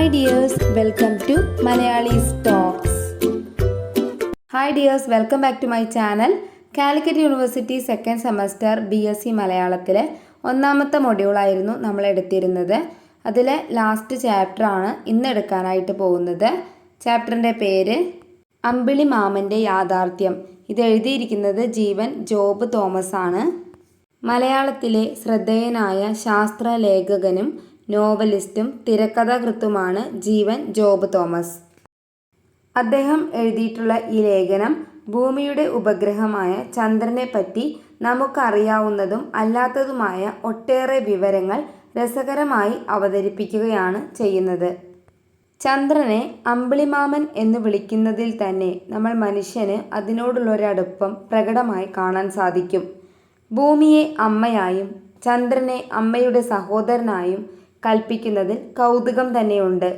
Hi dears, welcome to Malayalees talks. Hi dears, welcome back to my channel. Calicut university second semester BSc മലയാളത്തിലെ ഒന്നാമത്തെ മൊഡ്യൂളായിരുന്നു നമ്മൾ എടുത്തിരുന്നത്. അതിലെ last ചാപ്റ്ററാണ് ഇന്ന് എടുക്കാനായിട്ട് പോകുന്നത്. ചാപ്റ്ററിൻ്റെ പേര് അമ്പിളി മാമൻ്റെ യാഥാർത്ഥ്യം. ഇത് എഴുതിയിരിക്കുന്നത് ജീവൻ ജോബ് തോമസ് ആണ്. മലയാളത്തിലെ ശ്രദ്ധേയനായ ശാസ്ത്രലേഖകനും നോവലിസ്റ്റും തിരക്കഥാകൃത്തുമാണ് ജീവൻ ജോബ് തോമസ്. അദ്ദേഹം എഴുതിയിട്ടുള്ള ഈ ലേഖനം ഭൂമിയുടെ ഉപഗ്രഹമായ ചന്ദ്രനെ പറ്റി നമുക്കറിയാവുന്നതും അല്ലാത്തതുമായ ഒട്ടേറെ വിവരങ്ങൾ രസകരമായി അവതരിപ്പിക്കുകയാണ് ചെയ്യുന്നത്. ചന്ദ്രനെ അമ്പിളിമാമൻ എന്ന് വിളിക്കുന്നതിൽ തന്നെ നമ്മൾ മനുഷ്യന് അതിനോടുള്ളൊരടുപ്പം പ്രകടമായി കാണാൻ സാധിക്കും. ഭൂമിയെ അമ്മയായും ചന്ദ്രനെ അമ്മയുടെ സഹോദരനായും കൽപ്പിക്കുന്നതിൽ കൗതുകം തന്നെയുണ്ട്.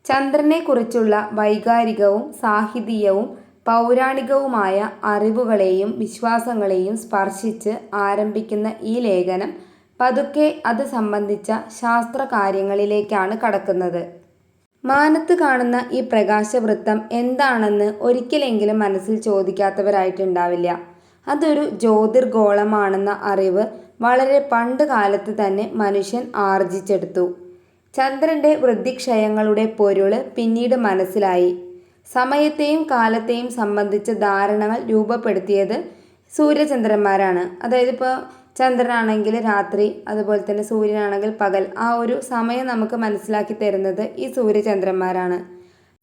ചന്ദ്രനെക്കുറിച്ചുള്ള വൈകാരികവും സാഹിത്യവും പൗരാണികവുമായ അറിവുകളെയും വിശ്വാസങ്ങളെയും സ്പർശിച്ച് ആരംഭിക്കുന്ന ഈ ലേഖനം പതുക്കെ അത് സംബന്ധിച്ച ശാസ്ത്രകാര്യങ്ങളിലേക്കാണ് കടക്കുന്നത്. മാനത്ത് കാണുന്ന ഈ പ്രകാശവൃത്തം എന്താണെന്ന് ഒരിക്കലെങ്കിലും മനസ്സിൽ ചോദിക്കാത്തവരായിട്ടുണ്ടാവില്ല. അതൊരു ജ്യോതിർഗോളമാണെന്ന അറിവ് വളരെ പണ്ട് കാലത്ത് തന്നെ മനുഷ്യൻ ആർജിച്ചെടുത്തു. ചന്ദ്രൻ്റെ വൃദ്ധിക്ഷയങ്ങളുടെ പൊരുള് പിന്നീട് മനസ്സിലായി. സമയത്തെയും കാലത്തെയും സംബന്ധിച്ച ധാരണകൾ രൂപപ്പെടുത്തിയത് സൂര്യചന്ദ്രന്മാരാണ്. അതായത് ഇപ്പോൾ ചന്ദ്രനാണെങ്കിൽ രാത്രി, അതുപോലെ തന്നെ സൂര്യനാണെങ്കിൽ പകൽ, ആ ഒരു സമയം നമുക്ക് മനസ്സിലാക്കി തരുന്നത് ഈ സൂര്യചന്ദ്രന്മാരാണ്.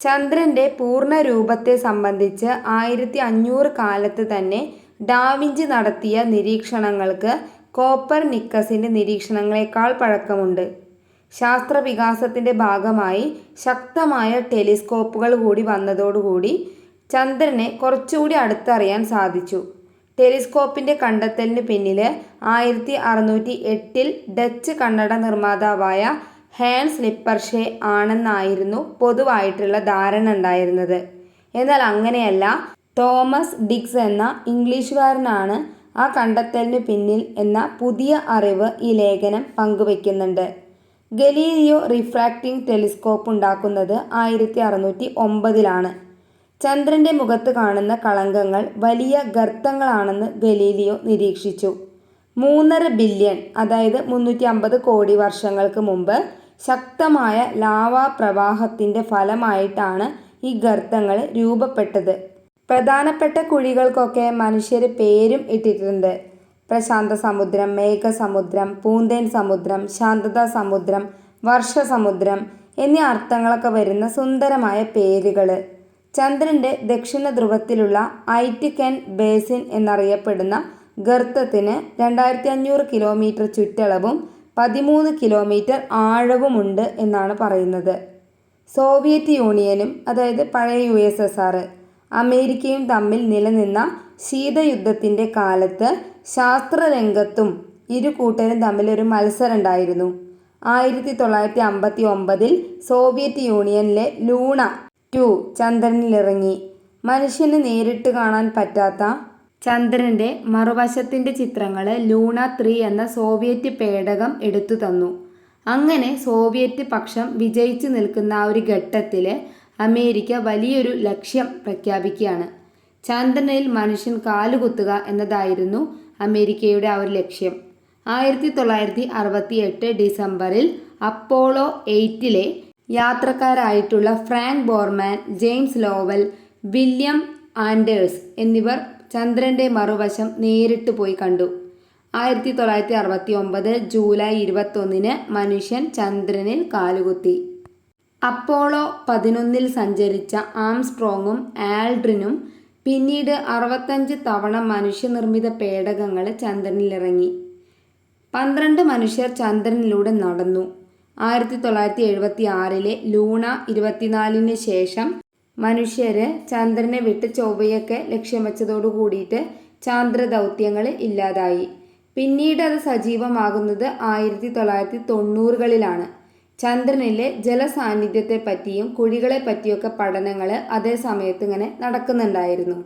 ചന്ദ്രൻ്റെ പൂർണ്ണ രൂപത്തെ സംബന്ധിച്ച് 1500 കാലത്ത് തന്നെ ഡാവിഞ്ചി നടത്തിയ നിരീക്ഷണങ്ങൾക്ക് കോപ്പർനിക്കസിൻ്റെ നിരീക്ഷണങ്ങളെക്കാൾ പഴക്കമുണ്ട്. ശാസ്ത്രവികാസത്തിൻ്റെ ഭാഗമായി ശക്തമായ ടെലിസ്കോപ്പുകൾ കൂടി വന്നതോടുകൂടി ചന്ദ്രനെ കുറച്ചുകൂടി അടുത്തറിയാൻ സാധിച്ചു. ടെലിസ്കോപ്പിൻ്റെ കണ്ടെത്തലിന് പിന്നിൽ 1608 ഡച്ച് കണ്ണട നിർമ്മാതാവായ ഹാൻസ് ലിപ്പർഷെ ആണെന്നായിരുന്നു പൊതുവായിട്ടുള്ള ധാരണ ഉണ്ടായിരുന്നത്. എന്നാൽ അങ്ങനെയല്ല. തോമസ് ഡിക്സ് എന്ന ഇംഗ്ലീഷുകാരനാണ് ആ കണ്ടെത്തലിന് പിന്നിൽ എന്ന പുതിയ അറിവ് ഈ ലേഖനം പങ്കുവയ്ക്കുന്നുണ്ട്. ഗലീലിയോ റിഫ്രാക്റ്റിംഗ് ടെലിസ്കോപ്പ് ഉണ്ടാക്കുന്നത് 1609 ചന്ദ്രൻ്റെ മുഖത്ത് കാണുന്ന കളങ്കങ്ങൾ വലിയ ഗർത്തങ്ങളാണെന്ന് ഗലീലിയോ നിരീക്ഷിച്ചു. 3.5 ബില്യൺ, അതായത് 350 കോടി വർഷങ്ങൾക്ക് മുമ്പ് ശക്തമായ ലാവാ പ്രവാഹത്തിൻ്റെ ഫലമായിട്ടാണ് ഈ ഗർത്തങ്ങൾ രൂപപ്പെട്ടത്. പ്രധാനപ്പെട്ട കുഴികൾക്കൊക്കെ മനുഷ്യർ പേരും ഇട്ടിട്ടുണ്ട്. പ്രശാന്ത സമുദ്രം, മേഘസമുദ്രം, പൂന്തേൻ സമുദ്രം, ശാന്തതാ സമുദ്രം, വർഷസമുദ്രം എന്നീ അർത്ഥങ്ങളൊക്കെ വരുന്ന സുന്ദരമായ പേരുകൾ. ചന്ദ്രൻ്റെ ദക്ഷിണ ധ്രുവത്തിലുള്ള ഐറ്റ്കൻ ബേസിൻ എന്നറിയപ്പെടുന്ന ഗർത്തത്തിന് 2500 കിലോമീറ്റർ ചുറ്റളവും 13 കിലോമീറ്റർ ആഴവുമുണ്ട് എന്നാണ് പറയുന്നത്. സോവിയറ്റ് യൂണിയനും, അതായത് പഴയ USSR, അമേരിക്കയും തമ്മിൽ നിലനിന്ന ശീതയുദ്ധത്തിൻ്റെ കാലത്ത് ശാസ്ത്രരംഗത്തും ഇരു കൂട്ടരും തമ്മിലൊരു മത്സരം ഉണ്ടായിരുന്നു. 1959 സോവിയറ്റ് യൂണിയനിലെ ലൂണ 2 ചന്ദ്രനിലിറങ്ങി. മനുഷ്യന് നേരിട്ട് കാണാൻ പറ്റാത്ത ചന്ദ്രൻ്റെ മറുവശത്തിൻ്റെ ചിത്രങ്ങൾ ലൂണ 3 എന്ന സോവിയറ്റ് പേടകം എടുത്തു തന്നു. അങ്ങനെ സോവിയറ്റ് പക്ഷം വിജയിച്ചു നിൽക്കുന്ന ആ ഒരു ഘട്ടത്തിൽ അമേരിക്ക വലിയൊരു ലക്ഷ്യം പ്രഖ്യാപിക്കുകയാണ്. ചന്ദ്രനിൽ മനുഷ്യൻ കാലുകുത്തുക എന്നതായിരുന്നു അമേരിക്കയുടെ ആ ഒരു ലക്ഷ്യം. 1968 ഡിസംബറിൽ അപ്പോളോ 8 യാത്രക്കാരായിട്ടുള്ള Frank Borman, James Lovell, William Anders എന്നിവർ ചന്ദ്രൻ്റെ മറുവശം നേരിട്ട് പോയി കണ്ടു. 1969 ജൂലൈ 21 മനുഷ്യൻ ചന്ദ്രനിൽ കാലുകുത്തി. അപ്പോളോ 11 സഞ്ചരിച്ച ആംസ്ട്രോങ്ങും ആൽഡ്രിനും പിന്നീട് 65 തവണ മനുഷ്യനിർമ്മിത പേടകങ്ങൾ ചന്ദ്രനിലിറങ്ങി. 12 മനുഷ്യർ ചന്ദ്രനിലൂടെ നടന്നു. 1976 ലൂണ 24 ശേഷം മനുഷ്യർ ചന്ദ്രനെ വിട്ട് ചൊവ്വയൊക്കെ ലക്ഷ്യം വെച്ചതോടു കൂടിയിട്ട് ചാന്ദ്രദൗത്യങ്ങൾ ഇല്ലാതായി. പിന്നീട് അത് സജീവമാകുന്നത് 1990കളിലാണ്. ചന്ദ്രനിലെ ജലസാന്നിധ്യത്തെ പറ്റിയും കുഴികളെ പറ്റിയൊക്കെ പഠനങ്ങൾ അതേ സമയത്ത് ഇങ്ങനെ നടക്കുന്നുണ്ടായിരുന്നു.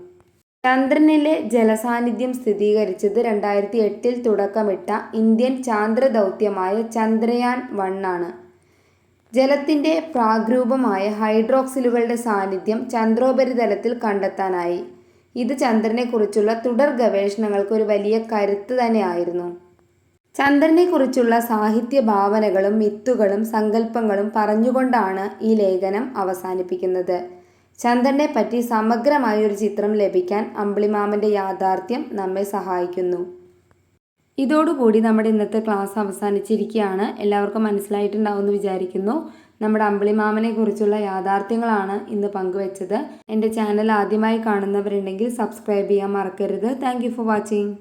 ചന്ദ്രനിലെ ജലസാന്നിധ്യം സ്ഥിരീകരിച്ചത് 2008 തുടക്കമിട്ട ഇന്ത്യൻ ചാന്ദ്രദൗത്യമായ ചന്ദ്രയാൻ 1 ആണ്. ജലത്തിൻ്റെ പ്രാഗ്രൂപമായ ഹൈഡ്രോക്സിലുകളുടെ സാന്നിധ്യം ചന്ദ്രോപരിതലത്തിൽ കണ്ടെത്താനായി. ഇത് ചന്ദ്രനെക്കുറിച്ചുള്ള തുടർ ഗവേഷണങ്ങൾക്ക് ഒരു വലിയ കരുത്ത് തന്നെയായിരുന്നു. ചന്ദ്രനെക്കുറിച്ചുള്ള സാഹിത്യ ഭാവനകളും മിത്തുകളും സങ്കല്പങ്ങളും പറഞ്ഞുകൊണ്ടാണ് ഈ ലേഖനം അവസാനിപ്പിക്കുന്നത്. ചന്ദ്രനെ പറ്റി സമഗ്രമായൊരു ചിത്രം ലഭിക്കാൻ അമ്പിളിമാമൻ്റെ യാഥാർത്ഥ്യം നമ്മെ സഹായിക്കുന്നു. ഇതോടുകൂടി നമ്മുടെ ഇന്നത്തെ ക്ലാസ് അവസാനിച്ചിരിക്കുകയാണ്. എല്ലാവർക്കും മനസ്സിലായിട്ടുണ്ടാവുമെന്ന് വിചാരിക്കുന്നു. നമ്മുടെ അമ്പിളിമാമനെ കുറിച്ചുള്ള യാഥാർത്ഥ്യങ്ങളാണ് ഇന്ന് പങ്കുവച്ചത്. എൻ്റെ ചാനൽ ആദ്യമായി കാണുന്നവരുണ്ടെങ്കിൽ സബ്സ്ക്രൈബ് ചെയ്യാൻ മറക്കരുത്. Thank you for watching.